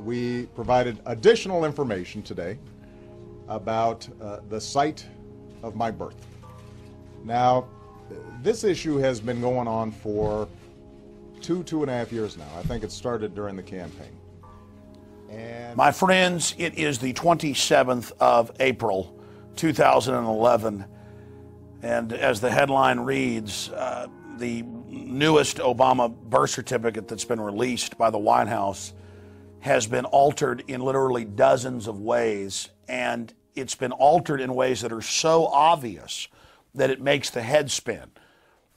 we provided additional information today about the site of my birth. Now, this issue has been going on for two and a half years now. I think it started during the campaign. And my friends, it is the 27th of April, 2011, and as the headline reads, the newest Obama birth certificate that's been released by the White House has been altered in literally dozens of ways, and it's been altered in ways that are so obvious that it makes the head spin.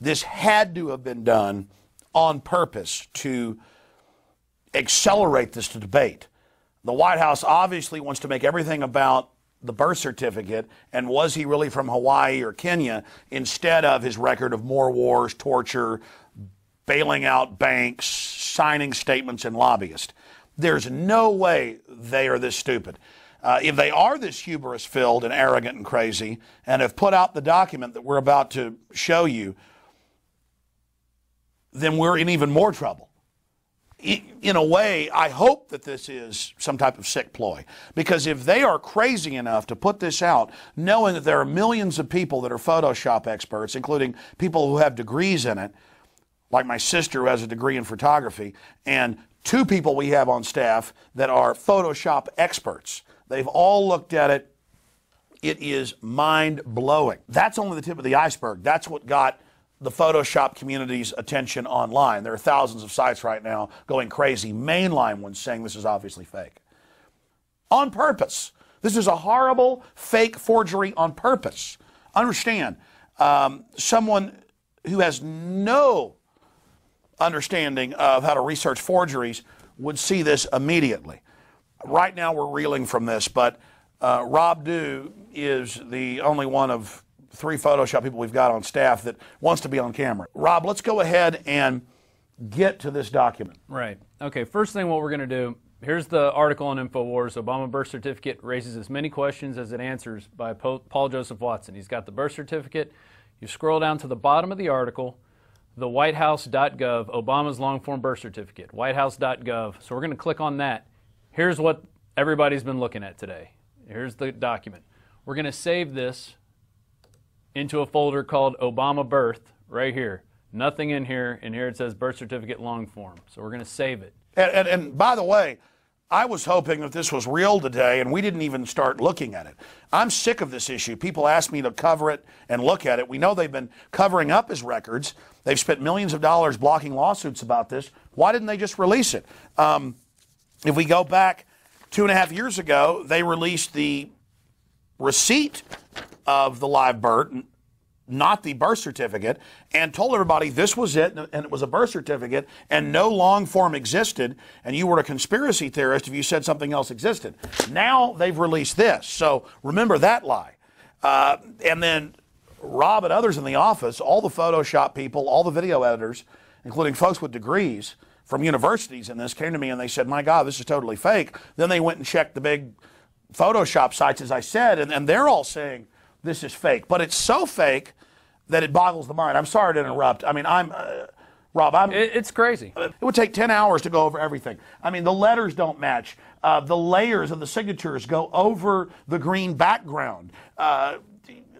This had to have been done on purpose to accelerate this debate. The White House obviously wants to make everything about the birth certificate and was he really from Hawaii or Kenya, instead of his record of more wars, torture, bailing out banks, signing statements, and lobbyists. There's no way they are this stupid. If they are this hubris-filled and arrogant and crazy and have put out the document that we're about to show you, then we're in even more trouble. In a way, I hope that this is some type of sick ploy, because if they are crazy enough to put this out, knowing that there are millions of people that are Photoshop experts, including people who have degrees in it, like my sister who has a degree in photography, and two people we have on staff that are Photoshop experts. They've all looked at it. It is mind-blowing. That's only the tip of the iceberg. That's what got the Photoshop community's attention online. There are thousands of sites right now going crazy, mainline ones saying this is obviously fake. On purpose. This is a horrible fake forgery on purpose. Understand, someone who has no understanding of how to research forgeries would see this immediately. Right now we're reeling from this, but Rob Dew is the only one of 3 Photoshop people we've got on staff that wants to be on camera. Rob, let's go ahead and get to this document. Right. Okay, first thing what we're going to do, here's the article on InfoWars. Obama birth certificate raises as many questions as it answers by Paul Joseph Watson. He's got the birth certificate. You scroll down to the bottom of the article, the whitehouse.gov, Obama's long-form birth certificate, whitehouse.gov. So we're going to click on that. Here's what everybody's been looking at today. Here's the document. We're going to save this into a folder called Obama Birth right here. Nothing in here, and here it says birth certificate long form. So we're going to save it. And by the way, I was hoping that this was real today, and we didn't even start looking at it. I'm sick of this issue. People ask me to cover it and look at it. We know they've been covering up his records. They've spent millions of dollars blocking lawsuits about this. Why didn't they just release it? If we go back 2.5 years ago, they released the receipt of the live birth, not the birth certificate, and told everybody this was it, and it was a birth certificate, and no long form existed, and you were a conspiracy theorist if you said something else existed. Now they've released this, so remember that lie. And then Rob and others in the office, all the Photoshop people, all the video editors, including folks with degrees from universities in this, came to me and they said, my God, this is totally fake. Then they went and checked the big Photoshop sites, as I said, and they're all saying this is fake. But it's so fake that it boggles the mind. I'm sorry to interrupt. I mean, Rob, it's crazy. It would take 10 hours to go over everything. I mean, the letters don't match. The layers of the signatures go over the green background.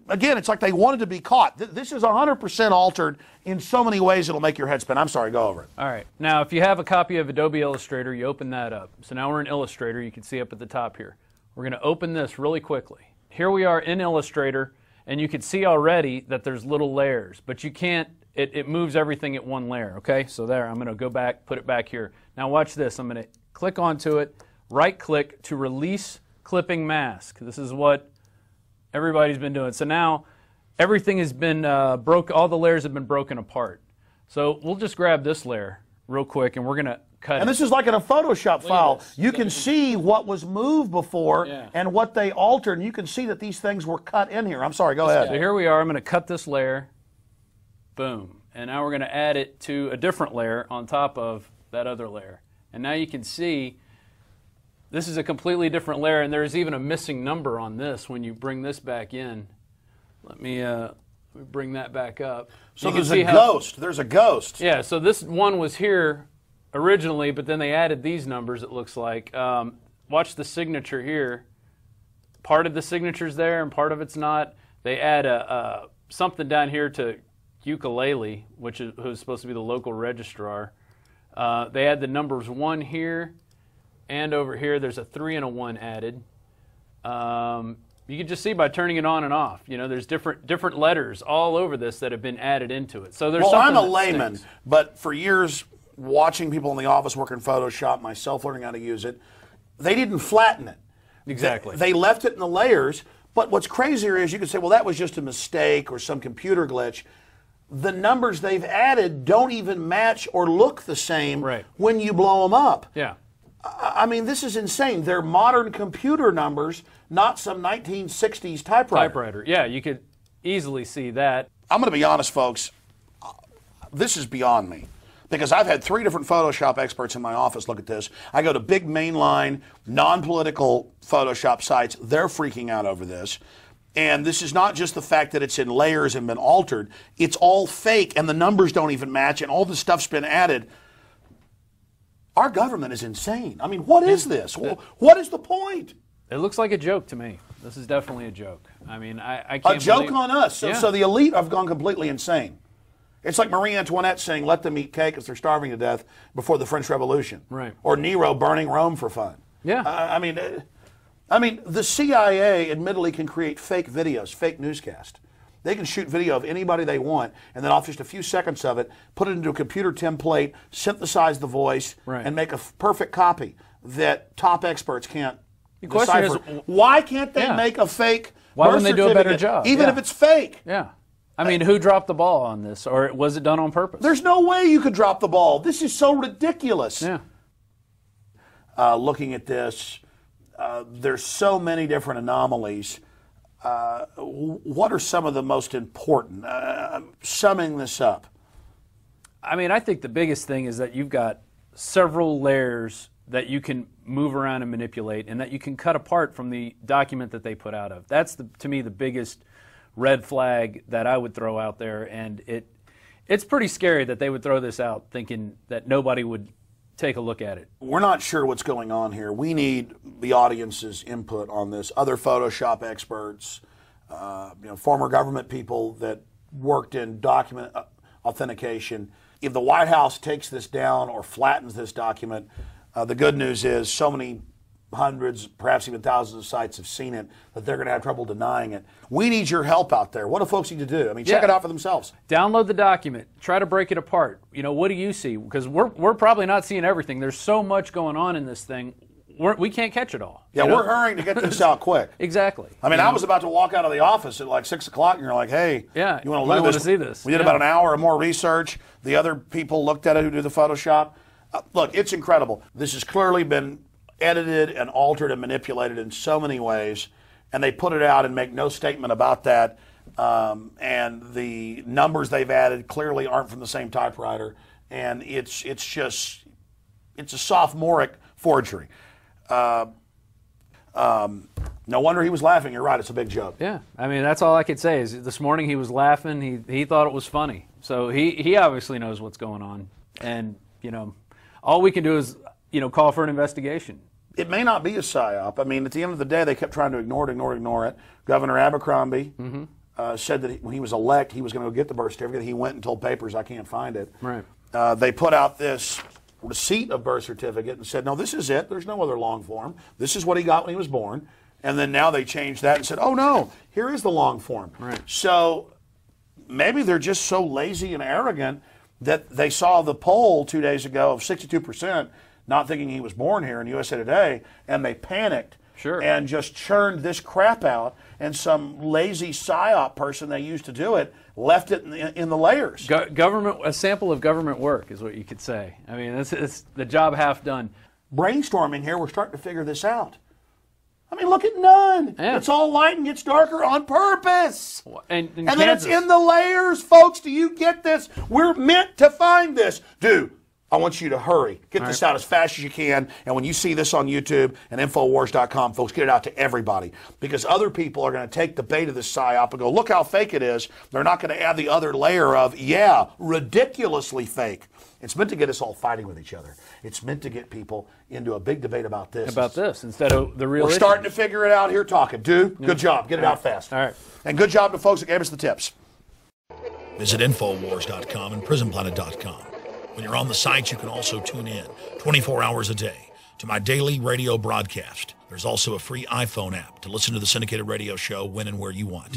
Again, it's like they wanted to be caught. This is 100% altered in so many ways it'll make your head spin. I'm sorry, go over it. All right. Now, if you have a copy of Adobe Illustrator, you open that up. So now we're in Illustrator. You can see up at the top here. We're going to open this really quickly. Here we are in Illustrator, and you can see already that there's little layers, but you can't, it moves everything at one layer, okay? So there, I'm going to go back, put it back here. Now watch this. I'm going to click onto it, right-click to release clipping mask. This is what everybody's been doing. So now everything has been all the layers have been broken apart. So we'll just grab this layer real quick, and we're going to cut and it. this is like in a Photoshop file. You can see what was moved before and what they altered, and you can see that these things were cut in here. I'm sorry, go ahead. So here we are. I'm going to cut this layer. Boom. And now we're going to add it to a different layer on top of that other layer. And now you can see this is a completely different layer, and there's even a missing number on this when you bring this back in. Let me bring that back up. So there's a ghost. There's a ghost. Yeah, so this one was here originally, but then they added these numbers, it looks like. Watch the signature here. Part of the signature's there and part of it's not. They add something down here to ukulele, who's supposed to be the local registrar. They add the numbers 1 here, and over here there's a 3 and a 1 added. You can just see by turning it on and off. You know, there's different letters all over this that have been added into it. So there's I'm a layman, but for years watching people in the office working Photoshop, myself learning how to use it, they didn't flatten it. Exactly. They left it in the layers. But what's crazier is you could say, well, that was just a mistake or some computer glitch. The numbers they've added don't even match or look the same when you blow them up. Yeah. I mean, this is insane. They're modern computer numbers, not some 1960s typewriter. Yeah, you could easily see that. I'm going to be honest, folks. This is beyond me. Because I've had 3 different Photoshop experts in my office look at this. I go to big mainline, non-political Photoshop sites. They're freaking out over this. And this is not just the fact that it's in layers and been altered. It's all fake, and the numbers don't even match, and all this stuff's been added. Our government is insane. I mean, what is this? What is the point? It looks like a joke to me. This is definitely a joke. I mean, I can't A joke believe... on us. So the elite have gone completely insane. It's like Marie Antoinette saying, let them eat cake because they're starving to death before the French Revolution. Right. Or Nero burning Rome for fun. Yeah. I mean, the CIA admittedly can create fake videos, fake newscast. They can shoot video of anybody they want, and then off just a few seconds of it, put it into a computer template, synthesize the voice, and make a perfect copy that top experts can't decipher. Why can't they make a fake Why wouldn't they do a better job? Even if it's fake. Yeah. I mean, who dropped the ball on this, or was it done on purpose? There's no way you could drop the ball. This is so ridiculous. Yeah. Looking at this, there's so many different anomalies. What are some of the most important? Summing this up. I mean, I think the biggest thing is that you've got several layers that you can move around and manipulate, and that you can cut apart from the document that they put out of. That's, to me, the biggest red flag that I would throw out there, and it's pretty scary that they would throw this out thinking that nobody would take a look at it. We're not sure what's going on here. We need the audience's input on this. Other Photoshop experts, former government people that worked in document authentication. If the White House takes this down or flattens this document, the good news is so many hundreds, perhaps even thousands of sites have seen it that they're going to have trouble denying it. We need your help out there. What do folks need to do? I mean, check it out for themselves. Download the document. Try to break it apart. You know, what do you see? Because we're probably not seeing everything. There's so much going on in this thing. We can't catch it all. Yeah, we're hurrying to get this out quick. Exactly. I mean, I was about to walk out of the office at like 6 o'clock, and you're like, hey, you want to look at this? See this. We did about an hour or more research. The other people looked at it who do the Photoshop. Look, it's incredible. This has clearly been edited and altered and manipulated in so many ways, and they put it out and make no statement about that. And the numbers they've added clearly aren't from the same typewriter, and it's a sophomoric forgery. No wonder he was laughing. You're right. It's a big joke. Yeah. I mean, that's all I could say is this morning he was laughing. He thought it was funny. So he obviously knows what's going on. And, all we can do is, call for an investigation. It may not be a psyop. I mean, at the end of the day, they kept trying to ignore it. Governor Abercrombie said that when he was elected, he was going to go get the birth certificate. He went and told papers, I can't find it. Right. They put out this receipt of birth certificate and said, no, this is it. There's no other long form. This is what he got when he was born. And then now they changed that and said, oh, no, here is the long form. Right. So maybe they're just so lazy and arrogant that they saw the poll 2 days ago of 62%, not thinking he was born here in USA Today, and they panicked and just churned this crap out, and some lazy psyop person they used to do it left it in the layers. A sample of government work is what you could say. I mean, it's the job half done. Brainstorming here, we're starting to figure this out. I mean, look at none. Yeah. It's all light and gets darker on purpose. And then it's in the layers, folks. Do you get this? We're meant to find this. Do I want you to hurry. Get this out as fast as you can. And when you see this on YouTube and Infowars.com, folks, get it out to everybody. Because other people are going to take the bait of this psyop and go, look how fake it is. They're not going to add the other layer of, yeah, ridiculously fake. It's meant to get us all fighting with each other. It's meant to get people into a big debate about this. Instead of the real We're issue. starting to figure it out here talking. Dude, good job. Get it out fast. All right. And good job to folks that gave us the tips. Visit Infowars.com and PrisonPlanet.com. When you're on the site, you can also tune in 24 hours a day to my daily radio broadcast. There's also a free iPhone app to listen to the syndicated radio show when and where you want.